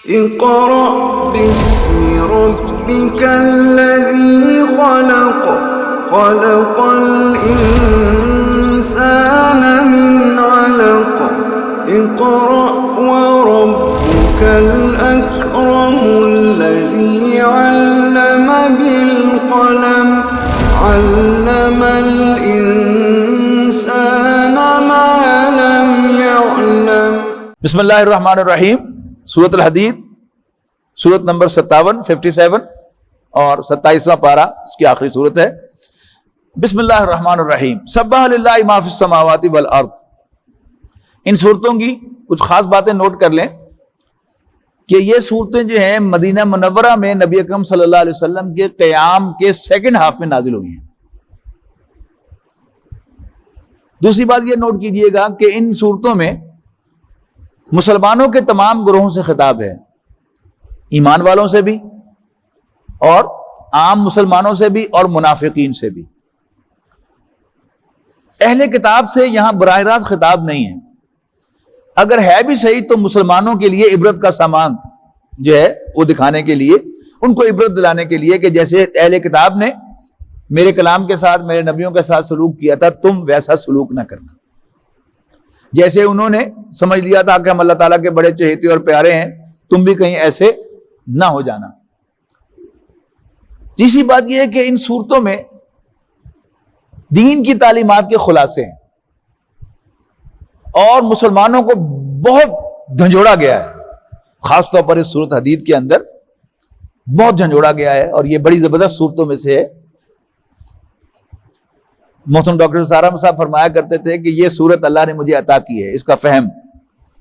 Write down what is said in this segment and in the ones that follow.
اقرأ باسم ربك الذي خلق خلق الإنسان من علق اقرأ وربك الأكرم الذي علم بالقلم علم الإنسان ما لم يعلم۔ بسم اللہ الرحمن الرحیم۔ سورۃ الحدید، سورت نمبر 57 57 اور 27واں پارہ اس کی آخری سورت ہے۔ بسم اللہ الرحمن الرحیم۔ سبح للہ ما فی السماوات والارض۔ ان صورتوں کی کچھ خاص باتیں نوٹ کر لیں کہ یہ صورتیں جو ہیں مدینہ منورہ میں نبی اکرم صلی اللہ علیہ وسلم کے قیام کے سیکنڈ ہاف میں نازل ہوئی ہیں۔ دوسری بات یہ نوٹ کیجئے گا کہ ان صورتوں میں مسلمانوں کے تمام گروہوں سے خطاب ہے، ایمان والوں سے بھی اور عام مسلمانوں سے بھی اور منافقین سے بھی۔ اہل کتاب سے یہاں براہ راست خطاب نہیں ہے، اگر ہے بھی صحیح تو مسلمانوں کے لیے عبرت کا سامان جو ہے وہ دکھانے کے لیے، ان کو عبرت دلانے کے لیے کہ جیسے اہل کتاب نے میرے کلام کے ساتھ میرے نبیوں کے ساتھ سلوک کیا تھا، تم ویسا سلوک نہ کرنا۔ جیسے انہوں نے سمجھ لیا تھا کہ ہم اللہ تعالیٰ کے بڑے چہیتے اور پیارے ہیں، تم بھی کہیں ایسے نہ ہو جانا۔ تیسری بات یہ ہے کہ ان صورتوں میں دین کی تعلیمات کے خلاصے ہیں اور مسلمانوں کو بہت جھنجھوڑا گیا ہے، خاص طور پر اس سورۃ حدید کے اندر بہت جھنجھوڑا گیا ہے، اور یہ بڑی زبردست صورتوں میں سے ہے۔ محترم ڈاکٹر سارا صاحب فرمایا کرتے تھے کہ یہ صورت اللہ نے مجھے عطا کی ہے، اس کا فہم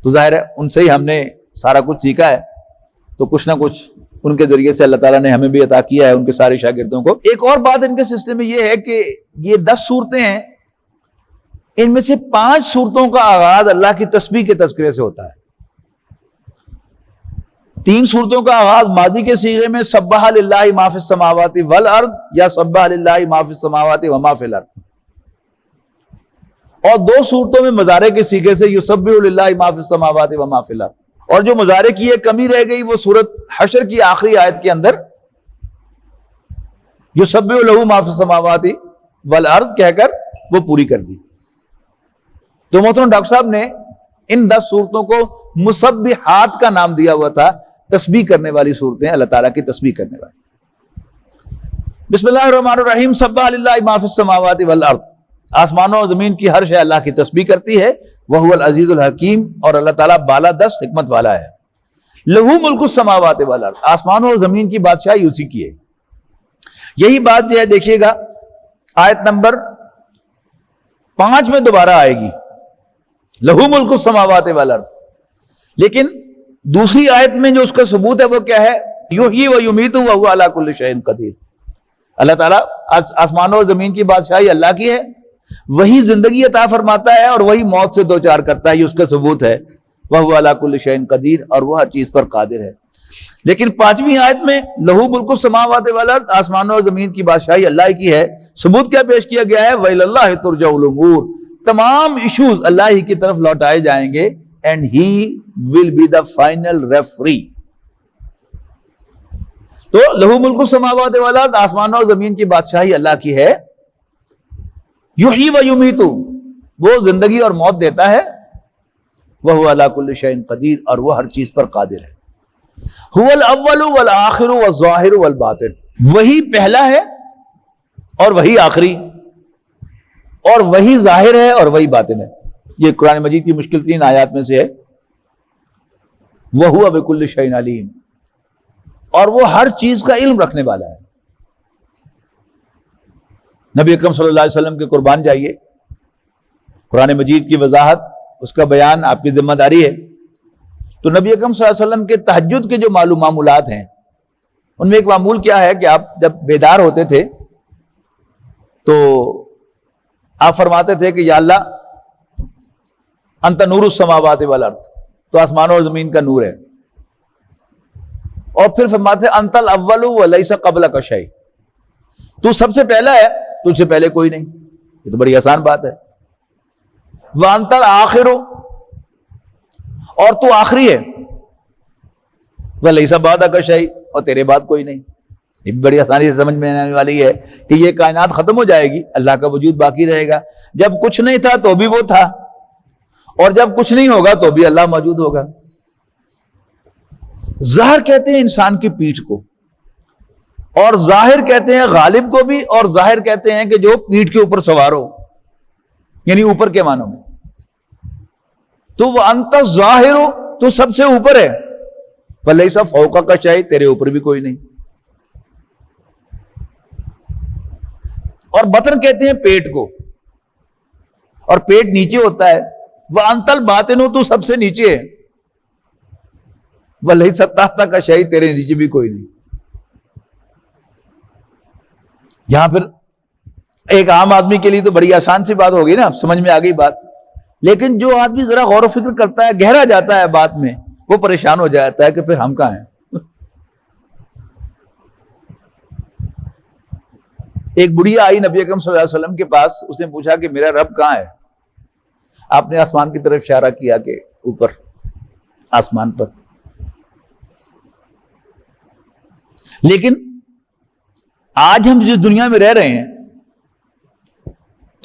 تو ظاہر ہے ان سے ہی ہم نے سارا کچھ سیکھا ہے، تو کچھ نہ کچھ ان کے ذریعے سے اللہ تعالیٰ نے ہمیں بھی عطا کیا ہے، ان کے سارے شاگردوں کو۔ ایک اور بات ان کے سسٹم میں یہ ہے کہ یہ 10 صورتیں ہیں، ان میں سے 5 صورتوں کا آغاز اللہ کی تسبیح کے تذکرے سے ہوتا ہے۔ 3 صورتوں کا آغاز ماضی کے صیغے میں سبح للہ ما فی السماوات والارض یا سبح للہ ما فی السماوات وما فی الارض، اور 2 صورتوں میں مضارع کے صیغے سے یسبح للہ ما فی السماوات وما فی الارض، اور جو مضارع کی ایک کمی رہ گئی وہ سورۃ حشر کی آخری آیت کے اندر یسبح لہ ما فی السماوات والارض کہہ کر وہ پوری کر دی۔ تو محترم ڈاکٹر صاحب نے ان 10 صورتوں کو مسبحات کا نام دیا ہوا تھا، تسبیح کرنے والی صورتیں، اللہ تعالیٰ کی تسبیح کرنے والی۔ بسم اللہ الرحمن الرحیم۔ سبح للہ ما فی السماوات والارض۔ آسمانوں اور زمین کی ہر شے اللہ کی تسبیح کرتی ہے، وہو العزیز الحکیم، اور اللہ تعالیٰ بالا دست حکمت والا ہے۔ لہو ملک السماوات والارض۔ آسمانوں اور زمین کی بادشاہی اسی کی ہے۔ یہی بات جو ہے دیکھیے گا آیت نمبر 5 میں دوبارہ آئے گی، لہو ملک السماوات والارض، لیکن دوسری آیت میں جو اس کا ثبوت ہے وہ کیا ہے؟ یحیی و یمیت وہو علی کل شیء قدیر۔ اللہ تعالیٰ آسمانوں اور زمین کی بادشاہی اللہ کی ہے، وہی زندگی عطا فرماتا ہے اور وہی موت سے دوچار کرتا ہے، یہ اس کا ثبوت ہے، وہو علی کل شیء قدیر، اور وہ ہر چیز پر قادر ہے۔ لیکن 5ویں آیت میں لہو ملک السماوات والارض، آسمانوں اور زمین کی بادشاہی اللہ کی ہے، ثبوت کیا پیش کیا گیا ہے؟ وَإِلَى اللَّهِ تُرْجَعُ الْأُمُورُ، تمام ایشوز اللہ ہی کی طرف لوٹائے جائیں گے، and he will be the final referee۔ تو لہو ملک السماوات والارض، آسمانوں اور زمین کی بادشاہی اللہ کی ہے۔ یحیی و یمیت، وہ زندگی اور موت دیتا ہے، وہو علی کل شیء قدیر، اور وہ ہر چیز پر قادر ہے۔ هو الاول والآخر والظاہر والباطن، وہی پہلا ہے اور وہی آخری، اور وہی ظاہر ہے اور وہی باطن ہے۔ یہ قرآن مجید کی مشکل ترین آیات میں سے ہے۔ وَهُوَ بِكُلِّ شَيْءٍ عَلِيمٌ، اور وہ ہر چیز کا علم رکھنے والا ہے۔ نبی اکرم صلی اللہ علیہ وسلم کے قربان جائیے، قرآن مجید کی وضاحت، اس کا بیان آپ کی ذمہ داری ہے۔ تو نبی اکرم صلی اللہ علیہ وسلم کے تہجد کے جو معمولات ہیں، ان میں ایک معمول کیا ہے کہ آپ جب بیدار ہوتے تھے تو آپ فرماتے تھے کہ یا اللہ انت نور السماوات والارض، تو آسمانوں اور زمین کا نور ہے، اور پھر فرماتے انت الاول ولیس قبلک شیء، تو سب سے پہلا ہے، تجھ سے پہلے کوئی نہیں۔ یہ تو بڑی آسان بات ہے۔ وانت الآخر، اور تو آخری ہے، وَلَيْسَ بَعْدَكَ شَيْءٌ، اور تیرے بعد کوئی نہیں. یہ بھی بڑی آسانی سے سمجھ میں آنے والی ہے کہ یہ کائنات ختم ہو جائے گی، اللہ کا وجود باقی رہے گا. جب کچھ نہیں تھا تو بھی وہ تھا، اور جب کچھ نہیں ہوگا تو بھی اللہ موجود ہوگا. ظاہر کہتے ہیں انسان کی پیٹھ کو، اور ظاہر کہتے ہیں غالب کو بھی، اور ظاہر کہتے ہیں کہ جو پیٹھ کے اوپر سوار ہو، یعنی اوپر کے معنوں میں. تو وہ انت ظاہر ہو، تو سب سے اوپر ہے. وَلَيْسَ فَوْقَكَ شَيْءٌ، تیرے اوپر بھی کوئی نہیں. اور بطن کہتے ہیں پیٹ کو، اور پیٹ نیچے ہوتا ہے. وَأَنْتَ الْبَاطِنُ، تو سب سے نیچے ہے. وَلَيْسَ تَحْتَكَ شَيْءٌ، تیرے نیچے بھی کوئی نہیں. یہاں پھر ایک عام آدمی کے لیے تو بڑی آسان سی بات ہوگی نا، سمجھ میں آ گئی بات. لیکن جو آدمی ذرا غور و فکر کرتا ہے، گہرا جاتا ہے بات میں، وہ پریشان ہو جاتا ہے کہ پھر ہم کہاں ہیں. ایک بڑھیا آئی نبی اکرم صلی اللہ علیہ وسلم کے پاس، اس نے پوچھا کہ میرا رب کہاں ہے؟ آپ نے آسمان کی طرف اشارہ کیا کہ اوپر آسمان پر. لیکن آج ہم جس دنیا میں رہ رہے ہیں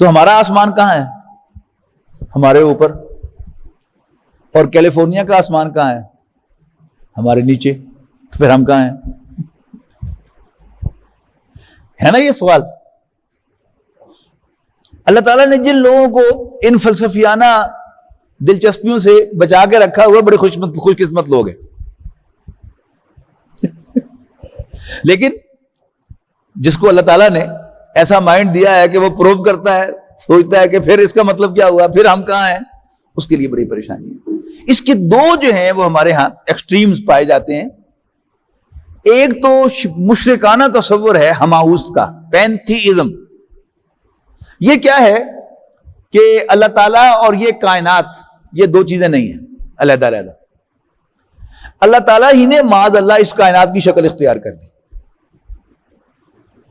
تو ہمارا آسمان کہاں ہے؟ ہمارے اوپر. اور کیلیفورنیا کا آسمان کہاں ہے؟ ہمارے نیچے. تو پھر ہم کہاں ہیں؟ ہے نا یہ سوال. اللہ تعالیٰ نے جن لوگوں کو ان فلسفیانہ دلچسپیوں سے بچا کے رکھا ہوا بڑے خوش قسمت لوگ ہیں. لیکن جس کو اللہ تعالیٰ نے ایسا مائنڈ دیا ہے کہ وہ پروو کرتا ہے، سوچتا ہے کہ پھر اس کا مطلب کیا ہوا، پھر ہم کہاں ہیں، اس کے لیے بڑی پریشانی ہے. اس کے دو جو ہیں وہ ہمارے ہاں ایکسٹریمز پائے جاتے ہیں. ایک تو مشرکانہ تصور ہے ہماؤست کا، پینتھیزم. یہ کیا ہے کہ اللہ تعالیٰ اور یہ کائنات، یہ دو چیزیں نہیں ہیں علیحدہ علیحدہ. اللہ تعالیٰ ہی نے معاذ اللہ اس کائنات کی شکل اختیار کر دی،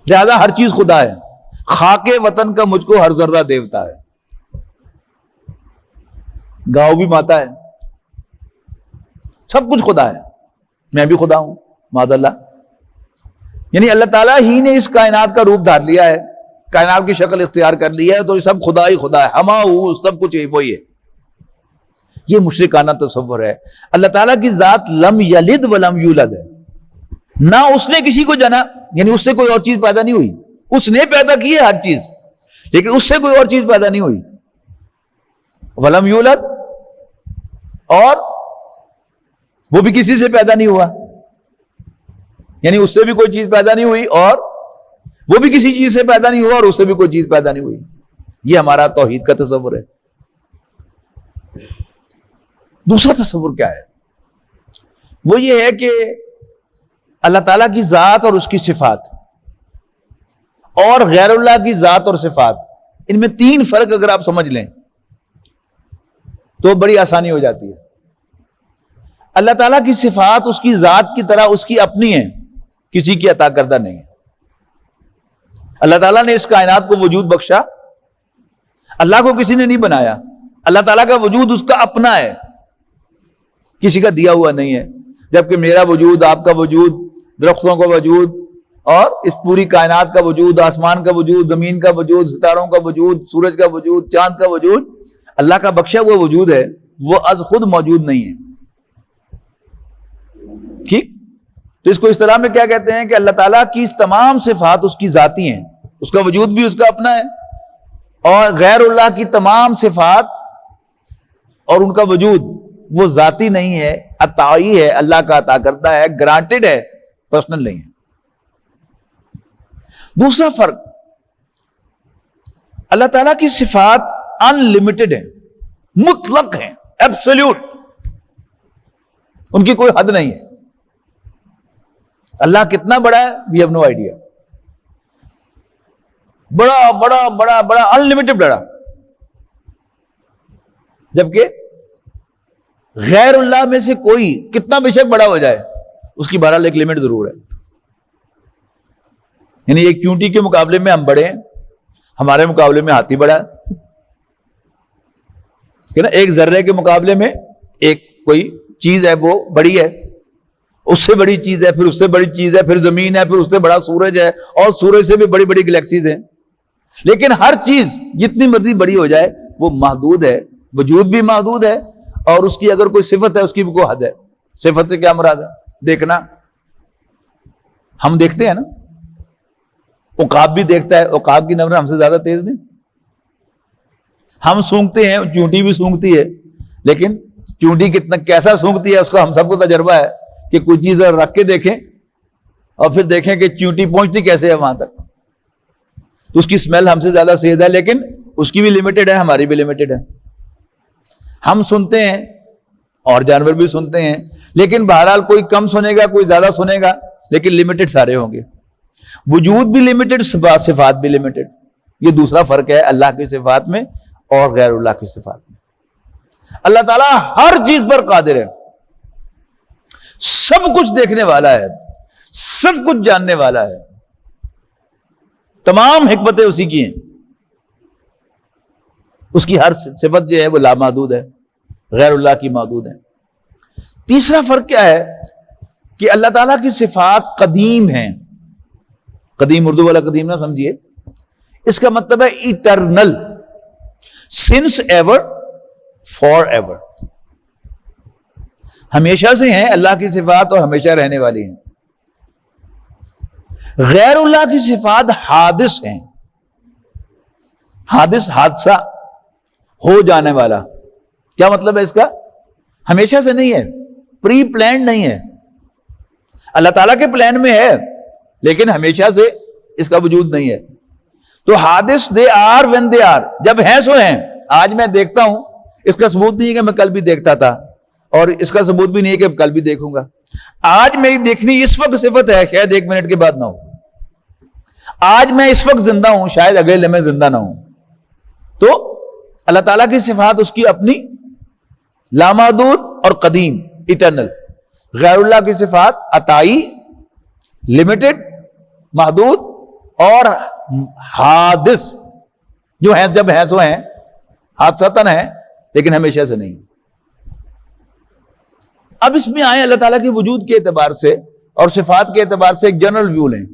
لہذا ہر چیز خدا ہے. خاک وطن کا مجھ کو ہر ذرہ دیوتا ہے. گاؤں بھی ماتا ہے، سب کچھ خدا ہے. میں بھی خدا ہوں معاذ اللہ. یعنی اللہ تعالیٰ ہی نے اس کائنات کا روپ دھار لیا ہے، کائنات کی شکل اختیار کر لی ہے، تو یہ سب خدا ہی خدا ہے. ہماؤ سب کچھ وہی ہے. یہ مشرکانہ تصور ہے. اللہ تعالیٰ کی ذات لم یلد ولم یولد ہے، نہ اس نے کسی کو جنا، یعنی اس سے کوئی اور چیز پیدا نہیں ہوئی. اس نے پیدا کی ہے ہر چیز، لیکن اس سے کوئی اور چیز پیدا نہیں ہوئی. ولم یولد، اور وہ بھی کسی سے پیدا نہیں ہوا، یعنی اس سے بھی کوئی چیز پیدا نہیں ہوئی، اور وہ بھی کسی چیز سے پیدا نہیں ہوا، اور اس سے بھی کوئی چیز پیدا نہیں ہوئی. یہ ہمارا توحید کا تصور ہے. دوسرا تصور کیا ہے؟ وہ یہ ہے کہ اللہ تعالیٰ کی ذات اور اس کی صفات، اور غیر اللہ کی ذات اور صفات، ان میں تین فرق اگر آپ سمجھ لیں تو بڑی آسانی ہو جاتی ہے. اللہ تعالیٰ کی صفات اس کی ذات کی طرح اس کی اپنی ہیں، کسی کی عطا کردہ نہیں ہے. اللہ تعالیٰ نے اس کائنات کو وجود بخشا، اللہ کو کسی نے نہیں بنایا. اللہ تعالیٰ کا وجود اس کا اپنا ہے، کسی کا دیا ہوا نہیں ہے. جبکہ میرا وجود، آپ کا وجود، درختوں کا وجود، اور اس پوری کائنات کا وجود، آسمان کا وجود، زمین کا وجود، ستاروں کا وجود، سورج کا وجود، چاند کا وجود، اللہ کا بخشا ہوا وجود ہے، وہ از خود موجود نہیں ہے. ٹھیک؟ تو اس کو اس طرح میں کیا کہتے ہیں کہ اللہ تعالیٰ کی تمام صفات اس کی ذاتی ہیں، اس کا وجود بھی اس کا اپنا ہے، اور غیر اللہ کی تمام صفات اور ان کا وجود وہ ذاتی نہیں ہے، عطائی ہے، اللہ کا عطا کرتا ہے، گرانٹڈ ہے، پرسنل نہیں ہے. دوسرا فرق، اللہ تعالیٰ کی صفات ان لمیٹڈ ہیں، مطلق ہیں، ایبسولوٹ، ان کی کوئی حد نہیں ہے. اللہ کتنا بڑا ہے، وی ہیو نو آئیڈیا. بڑا بڑا بڑا بڑا ان لمیٹڈ بڑا. جبکہ غیر اللہ میں سے کوئی کتنا بے شک بڑا ہو جائے، اس کی بہرحال ایک لمٹ ضرور ہے. یعنی ایک چونٹی کے مقابلے میں ہم بڑے ہیں، ہمارے مقابلے میں ہاتھی بڑا ہے کہ نا. ایک ذرے کے مقابلے میں ایک کوئی چیز ہے وہ بڑی ہے، اس سے بڑی چیز ہے، پھر اس سے بڑی چیز ہے، پھر زمین ہے، پھر اس سے بڑا سورج ہے، اور سورج سے بھی بڑی بڑی گلیکسیز ہیں. لیکن ہر چیز جتنی مرضی بڑی ہو جائے وہ محدود ہے، وجود بھی محدود ہے، اور اس کی اگر کوئی صفت ہے اس کی بھی کوئی حد ہے. صفت سے کیا مراد ہے؟ دیکھنا. ہم دیکھتے ہیں نا، عقاب بھی دیکھتا ہے، عقاب کی نظر ہم سے زیادہ تیز نہیں. ہم سونگتے ہیں، چونٹی بھی سونگتی ہے، لیکن چونٹی کتنا کیسا سونگتی ہے اس کو ہم سب کو تجربہ ہے کہ کوئی چیز رکھ کے دیکھیں اور پھر دیکھیں کہ چونٹی پہنچتی کیسے ہے وہاں تک. اس کی سمیل ہم سے زیادہ تیز ہے، لیکن اس کی بھی لمیٹڈ ہے، ہماری بھی لمیٹڈ ہے. ہم سنتے ہیں اور جانور بھی سنتے ہیں، لیکن بہرحال کوئی کم سنے گا، کوئی زیادہ سنے گا، لیکن لمیٹڈ سارے ہوں گے. وجود بھی لمیٹڈ، صفات بھی لمیٹڈ. یہ دوسرا فرق ہے اللہ کی صفات میں اور غیر اللہ کی صفات میں. اللہ تعالیٰ ہر چیز پر قادر ہے، سب کچھ دیکھنے والا ہے، سب کچھ جاننے والا ہے، تمام حکمتیں اسی کی ہیں. اس کی ہر صفت جو ہے وہ لامحدود ہے، غیر اللہ کی محدود ہے. تیسرا فرق کیا ہے کہ اللہ تعالیٰ کی صفات قدیم ہیں. قدیم اردو والا قدیم نہ سمجھیے، اس کا مطلب ہے eternal, since ever, for ever. ہمیشہ سے ہیں اللہ کی صفات اور ہمیشہ رہنے والی ہیں. غیر اللہ کی صفات حادث ہیں. حادث حادثہ، ہو جانے والا. کیا مطلب ہے اس کا؟ ہمیشہ سے نہیں ہے، پری پلانڈ نہیں ہے. اللہ تعالیٰ کے پلان میں ہے لیکن ہمیشہ سے اس کا وجود نہیں ہے. تو حادث they are when they are, جب ہیں سو ہیں. آج میں دیکھتا ہوں، اس کا ثبوت نہیں ہے کہ میں کل بھی دیکھتا تھا، اور اس کا ثبوت بھی نہیں ہے کہ کل بھی دیکھوں گا. آج میری دیکھنی اس وقت صفت ہے، شاید 1 منٹ کے بعد نہ ہو. آج میں اس وقت زندہ ہوں، شاید اگلے لمحے زندہ نہ ہوں. تو اللہ تعالیٰ کی صفات اس کی اپنی لامحدود اور قدیم، ایٹرنل. غیر اللہ کی صفات عطائی، لمیٹڈ، محدود اور حادث، جو ہیں جب ہیں سو ہیں، حادثتاً ہیں لیکن ہمیشہ سے نہیں. اب اس میں آئے اللہ تعالیٰ کے وجود کے اعتبار سے اور صفات کے اعتبار سے ایک جنرل ویو لیں.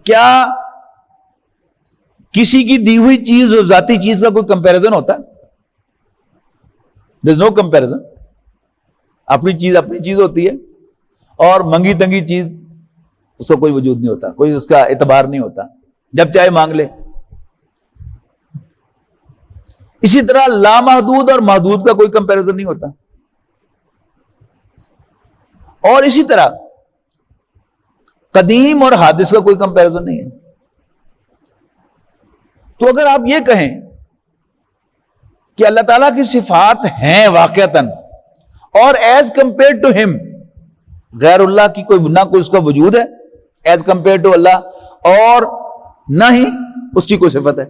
کیا کسی کی دی ہوئی چیز اور ذاتی چیز کا کوئی کمپیریزن ہوتا ہے؟ There is no comparison. اپنی چیز ہوتی ہے، اور منگی تنگی چیز اس کا کوئی وجود نہیں ہوتا، کوئی اس کا اعتبار نہیں ہوتا، جب چاہے مانگ لے. اسی طرح لامحدود اور محدود کا کوئی کمپیریزن نہیں ہوتا. اور اسی طرح قدیم اور حادث کا کوئی کمپیریزن نہیں ہے. تو اگر آپ یہ کہیں کہ اللہ تعالیٰ کی صفات ہیں واقعتاً، اور ایز کمپیئر ٹو ہم، غیر اللہ کی کوئی نہ کوئی اس کا وجود ہے ایز کمپیئر ٹو اللہ، اور نہ ہی اس کی کوئی صفت ہے.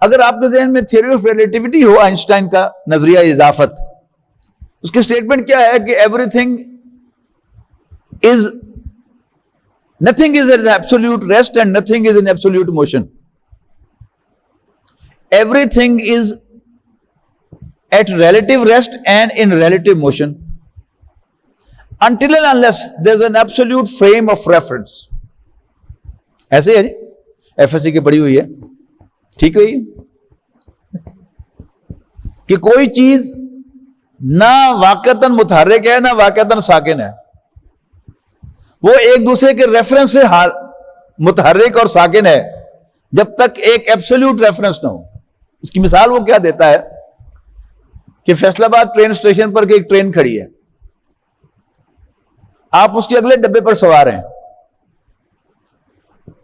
اگر آپ کے ذہن میں theory of relativity who, Einstein کا نظریہ اضافت، اس کی اسٹیٹمنٹ کیا ہے کہ every thing is nothing is in absolute rest and nothing is in absolute motion. Everything is at relative rest and in relative motion until and unless there is an absolute frame of reference. ایسے ہے جی، F S C کی پڑھی ہوئی ہے، ٹھیک ہے، کہ کوئی چیز نہ واقعتاً متحرک ہے نہ واقعتاً ساکن ہے، وہ ایک دوسرے کے ریفرنس سے متحرک اور ساکن ہے جب تک ایک ایبسولوٹ ریفرنس نہ ہو. اس کی مثال وہ کیا دیتا ہے کہ فیصل آباد ٹرین اسٹیشن پر ایک ٹرین کھڑی ہے، آپ اس کے اگلے ڈبے پر سوار ہیں،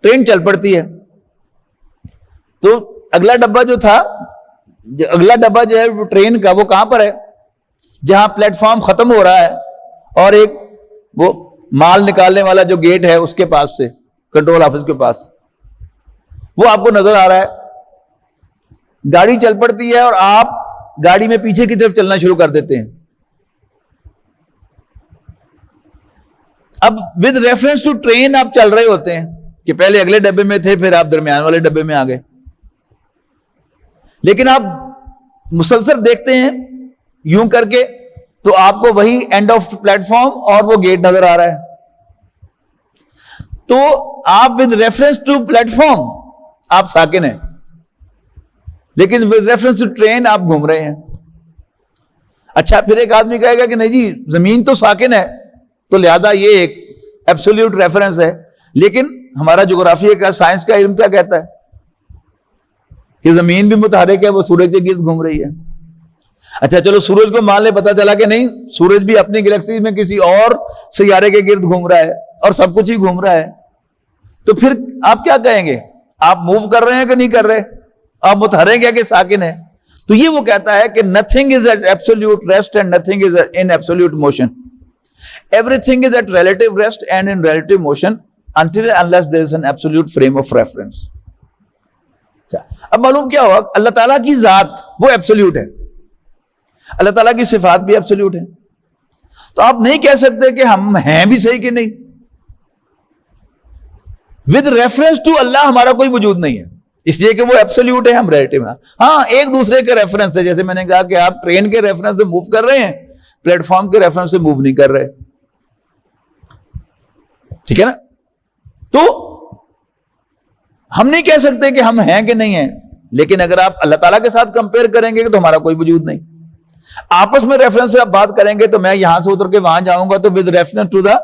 ٹرین چل پڑتی ہے، تو اگلا ڈبہ جو تھا، اگلا ڈبہ جو ہے ٹرین کا، وہ کہاں پر ہے؟ جہاں پلیٹ فارم ختم ہو رہا ہے اور ایک وہ مال نکالنے والا جو گیٹ ہے اس کے پاس سے، کنٹرول آفس کے پاس، وہ آپ کو نظر آ رہا ہے. گاڑی چل پڑتی ہے اور آپ گاڑی میں پیچھے کی طرف چلنا شروع کر دیتے ہیں. اب ود ریفرنس ٹو ٹرین آپ چل رہے ہوتے ہیں کہ پہلے اگلے ڈبے میں تھے، پھر آپ درمیان والے ڈبے میں آ گئے. لیکن آپ مسلسل دیکھتے ہیں یوں کر کے تو آپ کو وہی اینڈ آف پلیٹ فارم اور وہ گیٹ نظر آ رہا ہے. تو آپ with reference to platform آپ ساکن ہیں, لیکن ود ریفرنس ٹو ٹرین آپ گھوم رہے ہیں. اچھا پھر ایک آدمی کہے گا کہ نہیں جی زمین تو ساکن ہے تو لہذا یہ ایک ایبسولوٹ ریفرنس ہے, لیکن ہمارا جغرافیہ کا سائنس کا علم کیا کہتا ہے کہ زمین بھی متحرک ہے, وہ سورج کے گرد گھوم رہی ہے. اچھا چلو سورج کو مان لے, پتا چلا کہ نہیں سورج بھی اپنی گلیکسی میں کسی اور سیارے کے گرد گھوم رہا ہے اور سب کچھ ہی گھوم رہا ہے, تو پھر آپ کیا کہیں گے؟ آپ موو کر رہے ہیں کہ نہیں کر رہے؟ آپ متحرک ہے کہ ساکن ہے؟ تو یہ وہ کہتا ہے کہ nothing is at absolute rest and nothing is in absolute motion. Everything is at relative rest and in relative motion until unless there is an absolute frame of reference. اب معلوم کیا ہوا؟ اللہ تعالیٰ کی ذات وہ ایبسولوٹ ہے, اللہ تعالیٰ کی صفات بھی ایبسولوٹ ہے. تو آپ نہیں کہہ سکتے کہ ہم ہیں بھی صحیح کہ نہیں. ود ریفرنس ٹو اللہ ہمارا کوئی وجود نہیں ہے, اس لیے کہ وہ ایبسولوٹ ہے, ہم ریلیٹو ہیں. ہاں ایک دوسرے کے ریفرنس ہے, جیسے میں نے کہا کہ آپ ٹرین کے ریفرنس سے موو کر رہے ہیں, پلیٹ فارم کے ریفرنس سے موو نہیں کر رہے. ٹھیک ہے نا؟ تو ہم نہیں کہہ سکتے کہ ہم ہیں کہ نہیں ہیں, لیکن اگر آپ اللہ تعالیٰ کے ساتھ کمپیئر کریں گے تو ہمارا کوئی وجود نہیں. آپس میں ریفرنس سے آپ بات کریں گے تو میں یہاں سے اتر کے وہاں جاؤں گا تو with reference to the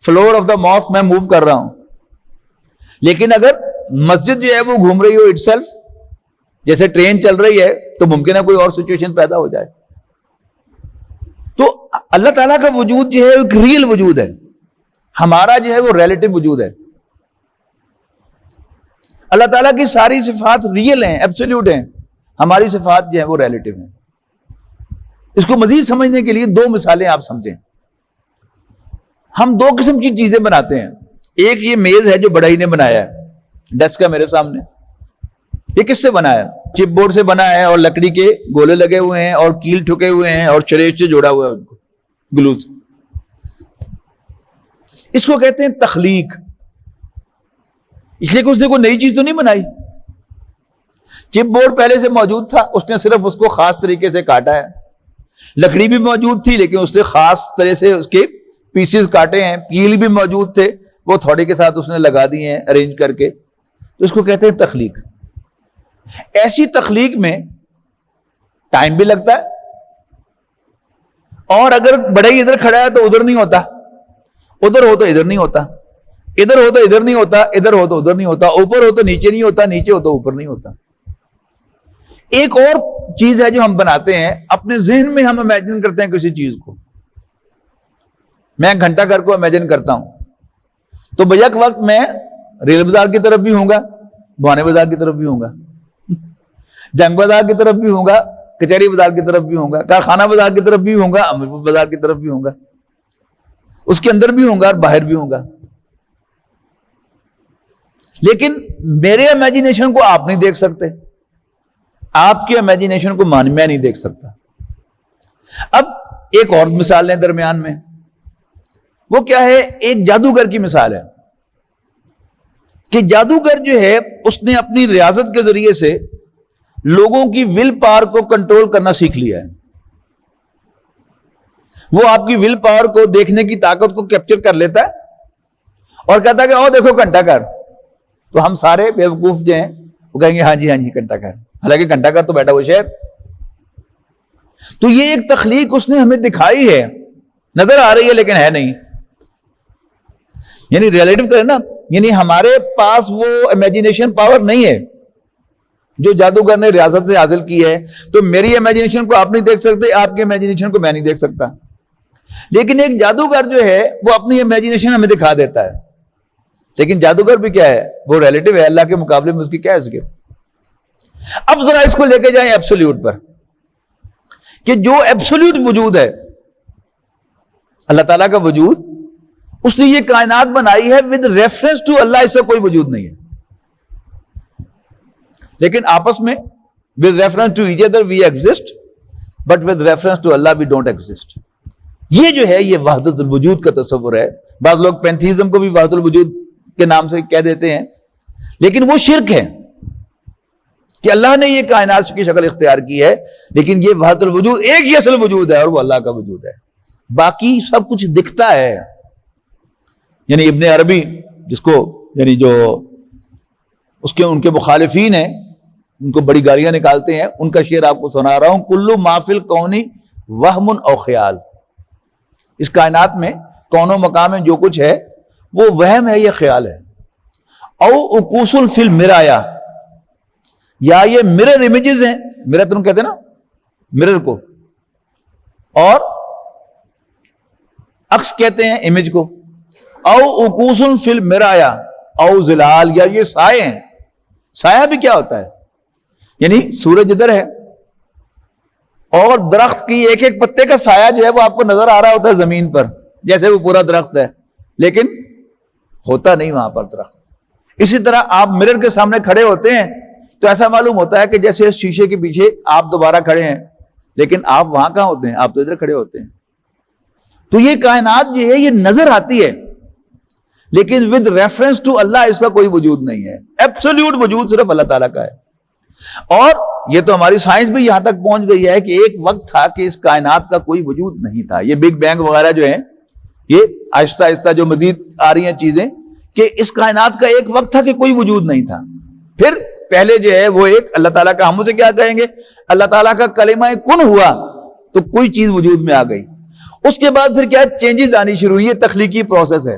floor of the mosque میں موو کر رہا ہوں. لیکن اگر مسجد جو ہے وہ گھوم رہی ہو اٹ سیلف, جیسے ٹرین چل رہی ہے, تو ممکن ہے کوئی اور سچویشن پیدا ہو جائے. تو اللہ تعالیٰ کا وجود جو ہے ایک ریئل وجود ہے, ہمارا جو ہے وہ ریلیٹو وجود ہے. اللہ تعالیٰ کی ساری صفات ریئل ہیں, ایبسولوٹ ہیں, ہماری صفات جو ہیں وہ ریلیٹو ہیں. اس کو مزید سمجھنے کے لیے دو مثالیں آپ سمجھیں. ہم دو قسم کی چیزیں بناتے ہیں. ایک یہ میز ہے جو بڑائی نے بنایا ہے, ڈیسک ہے میرے سامنے, یہ کس سے بنا ہے؟ چپ بورڈ سے بنا ہے اور لکڑی کے گولے لگے ہوئے ہیں اور کیل ٹھکے ہوئے ہیں اور چریچ سے جوڑا ہوا ہے ان کو گلو سے. اس کو کہتے ہیں تخلیق, اس لیے کہ اس نے کوئی نئی چیز تو نہیں بنائی. چپ بورڈ پہلے سے موجود تھا, اس نے صرف اس کو خاص طریقے سے کاٹا ہے. لکڑی بھی موجود تھی لیکن اس نے خاص طرح سے اس کے پیسز کاٹے ہیں. کیل بھی موجود تھے, وہ تھوڑے کے ساتھ اس نے لگا دیے ہیں ارینج کر کے. تو اس کو کہتے ہیں تخلیق. ایسی تخلیق میں ٹائم بھی لگتا ہے, اور اگر بڑائی ادھر کھڑا ہے تو ادھر نہیں ہوتا, ادھر ہو تو ادھر نہیں ہوتا, ادھر ہو تو ادھر نہیں ہوتا, ادھر ہو تو ادھر نہیں ہوتا, اوپر ہو تو نیچے نہیں ہوتا, نیچے ہو تو اوپر نہیں ہوتا. ایک اور چیز ہے جو ہم بناتے ہیں, اپنے ذہن میں ہم امیجن کرتے ہیں کسی چیز کو. میں گھنٹہ گھر کو امیجن کرتا ہوں تو بیک وقت میں ریل بازار کی طرف بھی ہوں گا, بھوانے بازار کی طرف بھی ہوں گا, جنگ بازار کی طرف بھی ہوں گا, کچہری بازار کی طرف بھی ہوں گا, کارخانہ بازار کی طرف بھی ہوں گا, امیرپور بازار کی طرف بھی ہوں گا, اس کے اندر بھی ہوں گا اور باہر بھی ہوں گا. لیکن میرے امیجنیشن کو آپ نہیں دیکھ سکتے, آپ کے امیجنیشن کو میں نہیں دیکھ سکتا. اب ایک اور مثال لیں درمیان میں, وہ کیا ہے؟ ایک جادوگر کی مثال ہے کہ جادوگر جو ہے اس نے اپنی ریاضت کے ذریعے سے لوگوں کی ول پاور کو کنٹرول کرنا سیکھ لیا ہے. وہ آپ کی ول پاور کو, دیکھنے کی طاقت کو کیپچر کر لیتا ہے اور کہتا ہے کہ او دیکھو گھنٹہ گھر. تو ہم سارے بیوقوف جو ہیں وہ کہیں گے ہاں جی گھنٹہ گھر, حالانکہ گھنٹہ گھر تو بیٹھا ہوا شہر. تو یہ ایک تخلیق اس نے ہمیں دکھائی ہے, نظر آ رہی ہے لیکن ہے نہیں. یعنی ریلیٹو کریں نا, یعنی ہمارے پاس وہ امیجنیشن پاور نہیں ہے جو جادوگر نے ریاضت سے حاصل کی ہے. تو میری امیجنیشن کو آپ نہیں دیکھ سکتے, آپ کے امیجنیشن کو میں نہیں دیکھ سکتا. لیکن ایک جادوگر جو ہے وہ اپنی امیجنیشن ہمیں دکھا دیتا ہے. لیکن جادوگر بھی کیا ہے؟ وہ ریلیٹو ہے, اللہ کے مقابلے میں اس کی کیا ہے حیثیت. اب ذرا اس کو لے کے جائیں ایبسولوٹ پر, کہ جو ایبسولوٹ وجود ہے اللہ تعالیٰ کا وجود, اس نے یہ کائنات بنائی ہے ود ریفرنس ٹو اللہ, اس سے کوئی وجود نہیں ہے. لیکن آپس میں with reference to each other we exist, but with reference to اللہ وی ڈونٹ ایگزسٹ. یہ جو ہے یہ وحدت الوجود کا تصور ہے. بعض لوگ پینتھیزم کو بھی وحدت الوجود کے نام سے کہہ دیتے ہیں, لیکن وہ شرک ہے. کہ اللہ نے یہ کائنات کی شکل اختیار کی ہے، لیکن یہ وحدت الوجود ایک ہی اصل وجود ہے اور وہ اللہ کا وجود ہے، باقی سب کچھ دکھتا ہے۔ یعنی ابن عربی جس کو یعنی جو ان کے مخالفین ہیں ان کو بڑی گالیاں نکالتے ہیں، ان کا شعر آپ کو سنا رہا ہوں، کلو ما فی الکون وہم او خیال، اس کائنات میں کون و مقام میں جو کچھ ہے وہ وہم ہے، یہ خیال ہے۔ او اکوس فی المرایا، یا یہ مرر امیجز ہیں، مرر تم کہتے ہیں نا مرر کو، اور عکس کہتے ہیں امیج کو۔ او اکوس فی المرایا او ظلال، یا یہ سائے ہیں۔ سایہ بھی کیا ہوتا ہے؟ یعنی سورج ادھر ہے اور درخت کی ایک ایک پتے کا سایہ جو ہے وہ آپ کو نظر آ رہا ہوتا ہے زمین پر، جیسے وہ پورا درخت ہے، لیکن ہوتا نہیں وہاں پر درخت۔ اسی طرح آپ مرر کے سامنے کھڑے ہوتے ہیں تو ایسا معلوم ہوتا ہے کہ جیسے اس شیشے کے پیچھے آپ دوبارہ کھڑے ہیں، لیکن آپ وہاں کہاں ہوتے ہیں؟ آپ تو ادھر کھڑے ہوتے ہیں۔ تو یہ کائنات جو ہے یہ نظر آتی ہے، لیکن ود ریفرنس ٹو اللہ اس کا کوئی وجود نہیں ہے۔ ایبسولوٹ وجود صرف اللہ تعالیٰ کا ہے۔ اور یہ تو ہماری سائنس بھی یہاں تک پہنچ گئی ہے کہ ایک وقت تھا کہ اس کائنات کا کوئی وجود نہیں تھا۔ یہ بگ بینگ وغیرہ جو ہیں، یہ آہستہ آہستہ جو مزید آ رہی ہیں چیزیں، کہ اس کائنات کا ایک وقت تھا کہ کوئی وجود نہیں تھا، پھر پہلے جو ہے وہ ایک اللہ تعالیٰ کا، ہم اسے کیا کہیں گے، اللہ تعالیٰ کا کلمہ کن ہوا تو کوئی چیز وجود میں آ گئی۔ اس کے بعد پھر کیا چینجز آنی شروع ہوئی، یہ تخلیقی پروسیس ہے۔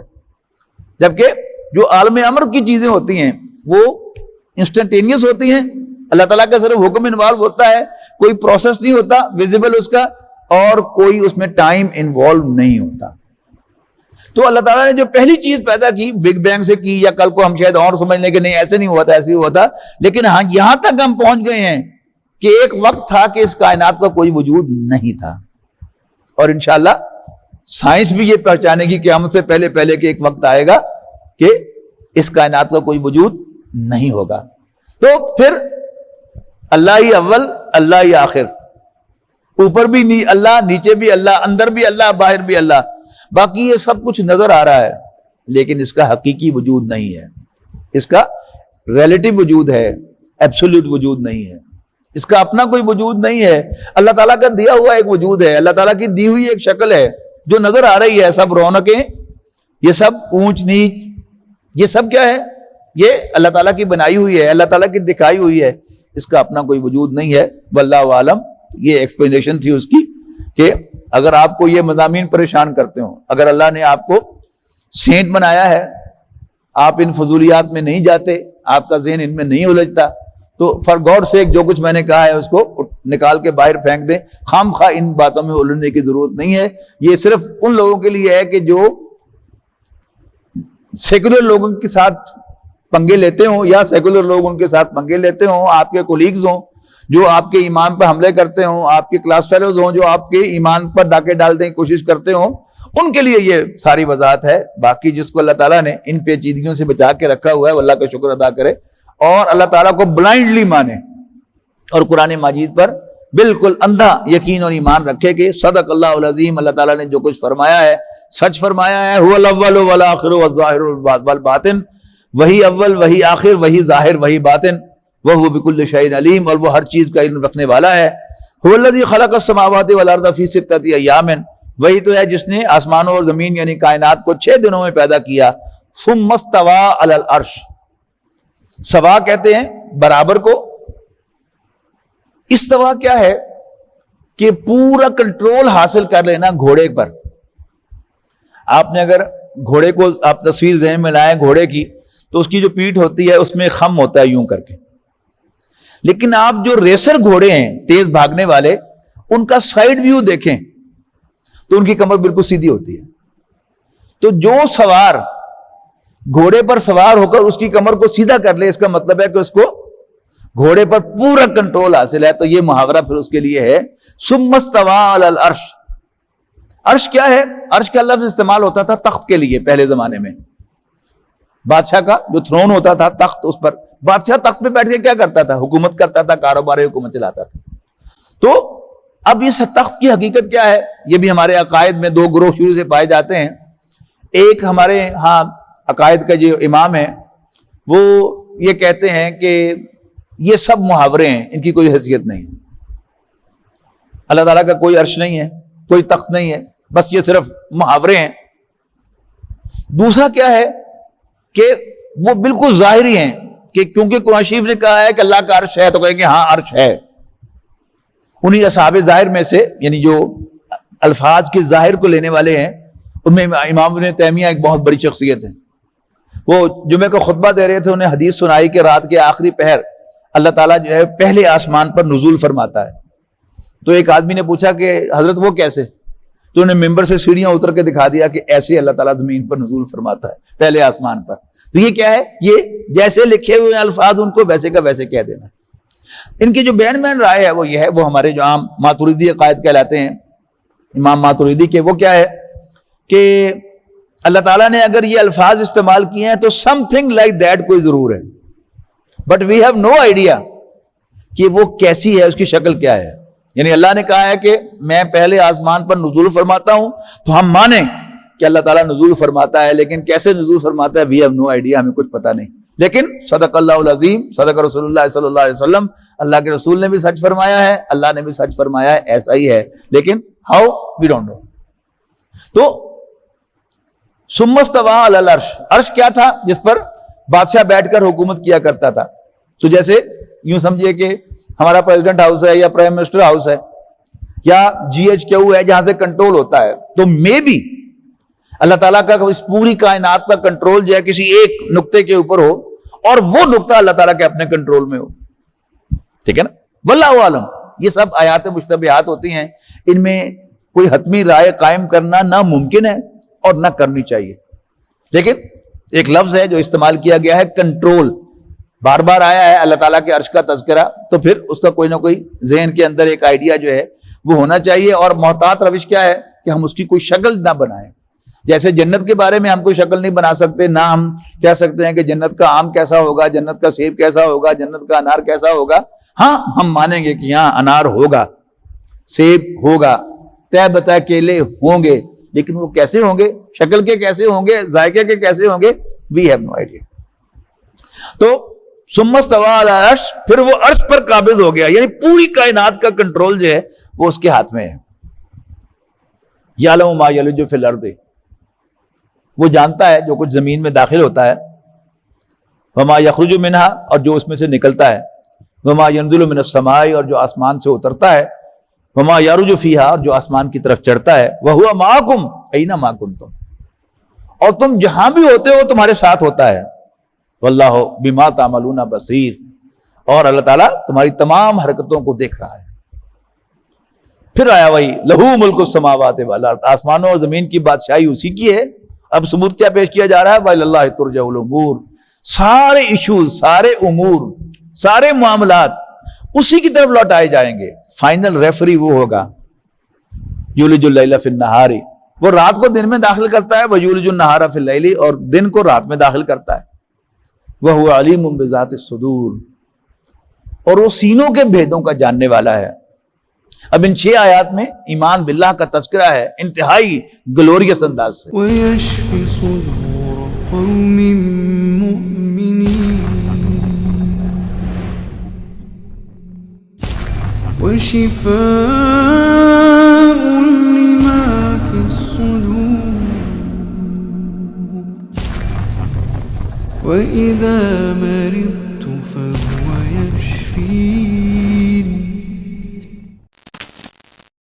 جبکہ جو عالم امر کی چیزیں ہوتی ہیں وہ انسٹنٹینیس ہوتی ہیں، اللہ تعالیٰ کا صرف حکم انوالو ہوتا ہے، کوئی پروسیس نہیں ہوتا ویزیبل اس کا، اور کوئی اس میں ٹائم انوالو نہیں ہوتا۔ تو اللہ تعالیٰ نے جو پہلی چیز پیدا کی بگ بینگ سے کی، یا کل کو ہم شاید اور سمجھ لیں کہ نہیں ایسے نہیں ہوا تھا، ایسے ہی ہوا تھا، لیکن ہاں یہاں تک ہم پہنچ گئے ہیں کہ ایک وقت تھا کہ اس کائنات کا کوئی وجود نہیں تھا، اور انشاءاللہ سائنس بھی یہ پہچانے گی کہ ہم سے پہلے کہ ایک وقت آئے گا کہ اس کائنات کا کوئی وجود نہیں ہوگا۔ تو پھر اللہ ہی اول، اللہ ہی آخر، اوپر بھی اللہ، نیچے بھی اللہ، اندر بھی اللہ، باہر بھی اللہ، باقی یہ سب کچھ نظر آ رہا ہے، لیکن اس کا حقیقی وجود نہیں ہے، اس کا ریلیٹو وجود ہے، ایبسولوٹ وجود نہیں ہے، اس کا اپنا کوئی وجود نہیں ہے۔ اللہ تعالیٰ کا دیا ہوا ایک وجود ہے، اللہ تعالیٰ کی دی ہوئی ایک شکل ہے جو نظر آ رہی ہے، سب رونقیں، یہ سب اونچ نیچ، یہ سب کیا ہے؟ یہ اللہ تعالیٰ کی بنائی ہوئی ہے، اللہ تعالیٰ کی دکھائی ہوئی ہے، اس کا اپنا کوئی وجود نہیں ہے۔ واللہ عالم، یہ ایکسپلینیشن تھی اس کی کہ اگر آپ کو یہ مضامین پریشان کرتے ہوں، اگر اللہ نے آپ کو سینٹ بنایا ہے، آپ ان فضولیات میں نہیں جاتے، آپ کا ذہن ان میں نہیں الجھتا، تو فار گاڈ سیک جو کچھ میں نے کہا ہے اس کو نکال کے باہر پھینک دیں، خام خواہ ان باتوں میں الجھنے کی ضرورت نہیں ہے۔ یہ صرف ان لوگوں کے لیے ہے کہ جو سیکولر لوگوں کے ساتھ پنگے لیتے ہوں، یا سیکولر لوگ ان کے ساتھ پنگے لیتے ہوں، آپ کے کولیگز ہوں جو آپ کے ایمان پر حملے کرتے ہوں، آپ کے کلاس فیلوز ہوں جو آپ کے ایمان پر ڈاکے ڈالنے کی کوشش کرتے ہوں، ان کے لیے یہ ساری وضاحت ہے۔ باقی جس کو اللہ تعالیٰ نے ان پیچیدگیوں سے بچا کے رکھا ہوا ہے وہ اللہ کا شکر ادا کرے اور اللہ تعالیٰ کو بلائنڈلی مانے، اور قرآن مجید پر بالکل اندھا یقین اور ایمان رکھے کہ صدق اللہ العظیم، اللہ تعالیٰ نے جو کچھ فرمایا ہے سچ فرمایا ہے۔ هو الاول والآخر والظاہر والباطن، وہی اول وہی آخر وہی ظاہر وہی باطن، وہو بکل شیء علیم، اور وہ ہر چیز کا علم رکھنے والا ہے۔ هو الذی خلق السماوات والارض فی ستۃ ایام، وہی تو ہے جس نے آسمانوں اور زمین یعنی کائنات کو 6 دنوں میں پیدا کیا۔ ثم استوى علی العرش، سوا کہتے ہیں برابر کو، استوا کیا ہے کہ پورا کنٹرول حاصل کر لینا گھوڑے پر۔ آپ نے اگر گھوڑے کو آپ تصویر ذہن میں لائیں گھوڑے کی، تو اس کی جو پیٹھ ہوتی ہے اس میں خم ہوتا ہے یوں کر کے، لیکن آپ جو ریسر گھوڑے ہیں تیز بھاگنے والے، ان کا سائیڈ ویو دیکھیں تو ان کی کمر بالکل سیدھی ہوتی ہے۔ تو جو سوار گھوڑے پر سوار ہو کر اس کی کمر کو سیدھا کر لے، اس کا مطلب ہے کہ اس کو گھوڑے پر پورا کنٹرول حاصل ہے۔ تو یہ محاورہ پھر اس کے لیے ہے ثم استوى علی العرش۔ عرش کیا ہے؟ عرش کا لفظ استعمال ہوتا تھا تخت کے لیے پہلے زمانے میں، بادشاہ کا جو تھرون ہوتا تھا تخت، اس پر بادشاہ تخت پہ بیٹھ کے کیا کرتا تھا؟ حکومت کرتا تھا، کاروبار حکومت چلاتا تھا۔ تو اب اس تخت کی حقیقت کیا ہے؟ یہ بھی ہمارے عقائد میں 2 گروہ شروع سے پائے جاتے ہیں۔ ایک ہمارے ہاں عقائد کا جو امام ہے وہ یہ کہتے ہیں کہ یہ سب محاورے ہیں، ان کی کوئی حیثیت نہیں ہے. اللہ تعالیٰ کا کوئی عرش نہیں ہے، کوئی تخت نہیں ہے، بس یہ صرف محاورے ہیں. دوسرا کیا ہے کہ وہ بالکل ظاہری ہیں کہ کیونکہ قرآن شریف نے کہا ہے کہ اللہ کا عرش ہے تو کہیں گے ہاں عرش ہے. انہی اصحاب ظاہر میں سے، یعنی جو الفاظ کے ظاہر کو لینے والے ہیں، ان میں امام ابن تیمیہ ایک بہت بڑی شخصیت ہے. وہ جمعہ کا خطبہ دے رہے تھے، انہیں حدیث سنائی کہ رات کے آخری پہر اللہ تعالیٰ جو ہے پہلے آسمان پر نزول فرماتا ہے. تو ایک آدمی نے پوچھا کہ حضرت وہ کیسے؟ تو انہیں ممبر سے سیڑھیاں اتر کے دکھا دیا کہ ایسے اللہ تعالیٰ زمین پر نزول فرماتا ہے پہلے آسمان پر. تو یہ کیا ہے؟ یہ جیسے لکھے ہوئے الفاظ ان کو ویسے کا ویسے کہہ دینا. ان کی جو بین رائے ہے وہ یہ ہے، وہ ہمارے جو عام ماتوریدی عقائد کہلاتے ہیں، امام ماتوریدی کے، وہ کیا ہے کہ اللہ تعالیٰ نے اگر یہ الفاظ استعمال کیے ہیں تو سم تھنگ لائک دیٹ کوئی ضرور ہے، but we have no idea کہ وہ کیسی ہے، اس کی شکل کیا ہے. یعنی اللہ نے کہا ہے کہ میں پہلے آسمان پر نزول فرماتا ہوں تو ہم مانیں کہ اللہ تعالیٰ نزول فرماتا ہے، لیکن کیسے نزول فرماتا ہے وی ہیو نو آئیڈیا، ہمیں کچھ پتہ نہیں. لیکن صدق اللہ العظیم، صدق رسول اللہ صلی اللہ علیہ وسلم، اللہ کے رسول نے بھی سچ فرمایا ہے، اللہ نے بھی سچ فرمایا ہے، ایسا ہی ہے، لیکن ہاؤ وی ڈونٹ نو. تو ثم استوى علی العرش، عرش کیا تھا؟ جس پر بادشاہ بیٹھ کر حکومت کیا کرتا تھا. تو جیسے یوں سمجھیے کہ ہمارا پریزیڈنٹ ہاؤس ہے یا پرائم منسٹر ہاؤس ہے یا GHQ ہے جہاں سے کنٹرول ہوتا ہے، تو مے بھی اللہ تعالیٰ کا اس پوری کائنات کا کنٹرول جو ہے کسی ایک نقطے کے اوپر ہو اور وہ نقطہ اللہ تعالیٰ کے اپنے کنٹرول میں ہو. ٹھیک ہے نا؟ واللہ عالم. یہ سب آیات مشتبہات ہوتی ہیں، ان میں کوئی حتمی رائے قائم کرنا ناممکن ہے اور نہ کرنی چاہیے. لیکن ایک لفظ ہے جو استعمال کیا گیا ہے، کنٹرول، بار بار آیا ہے اللہ تعالیٰ کے عرش کا تذکرہ، تو پھر اس کا کوئی نہ کوئی ذہن کے اندر ایک آئیڈیا جو ہے وہ ہونا چاہیے. اور محتاط روش کیا ہے کہ ہم اس کی کوئی شکل نہ بنائیں. جیسے جنت کے بارے میں ہم کوئی شکل نہیں بنا سکتے، نہ ہم کہہ سکتے ہیں کہ جنت کا آم کیسا ہوگا، جنت کا سیب کیسا ہوگا، جنت کا انار کیسا ہوگا. ہاں ہم مانیں گے کہ یہاں انار ہوگا، سیب ہوگا، طے بتائے کیلے ہوں گے، لیکن وہ کیسے ہوں گے، شکل کے کیسے ہوں گے، ذائقے کے کیسے ہوں گے، وی ہیو نو آئیڈیا. تو ثم استوى علی العرش، پھر وہ عرش پر قابض ہو گیا، یعنی پوری کائنات کا کنٹرول جو ہے وہ اس کے ہاتھ میں ہے. یعلم ما یلج فی الارض، وہ جانتا ہے جو کچھ زمین میں داخل ہوتا ہے، وما یخرج منہا، اور جو اس میں سے نکلتا ہے، وما ینزل من السماء، اور جو آسمان سے اترتا ہے، وما یعرج فیہا، اور جو آسمان کی طرف چڑھتا ہے، وہو معکم اینما کنتم، اور تم جہاں بھی ہوتے ہو تمہارے ساتھ ہوتا ہے. واللہ بما تعملون بصیر، اور اللہ تعالیٰ تمہاری تمام حرکتوں کو دیکھ رہا ہے. پھر آیا وہی لہو ملک السماوات والارض، آسمانوں اور زمین کی بادشاہی اسی کی ہے. اب ثبوت کیا پیش کیا جا رہا ہے؟ وَإِلَى اللَّهِ تُرْجَعُ الْأُمُورُ، سارے ایشوز، سارے امور، سارے معاملات اسی کی طرف لوٹائے جائیں گے. فائنل ریفری وہ ہوگا. یولج اللیل فی النہار، وہ رات کو دن میں داخل کرتا ہے، ویولج النہار فی اللیل، اور دن کو رات میں داخل کرتا ہے. وَهُوَ عَلِيمٌ بِذَاتِ الصُّدُورِ، اور وہ سینوں کے بھیدوں کا جاننے والا ہے. اب ان 6 آیات میں ایمان باللہ کا تذکرہ ہے انتہائی گلوریس انداز سے. وَيَشْفِ صُدُورَ قَوْمٍ مُّؤْمِنِينَ وَشِفَاءٌ لِّمَا فِي الصُّدُورِ وَإِذَا مَرِضْتُ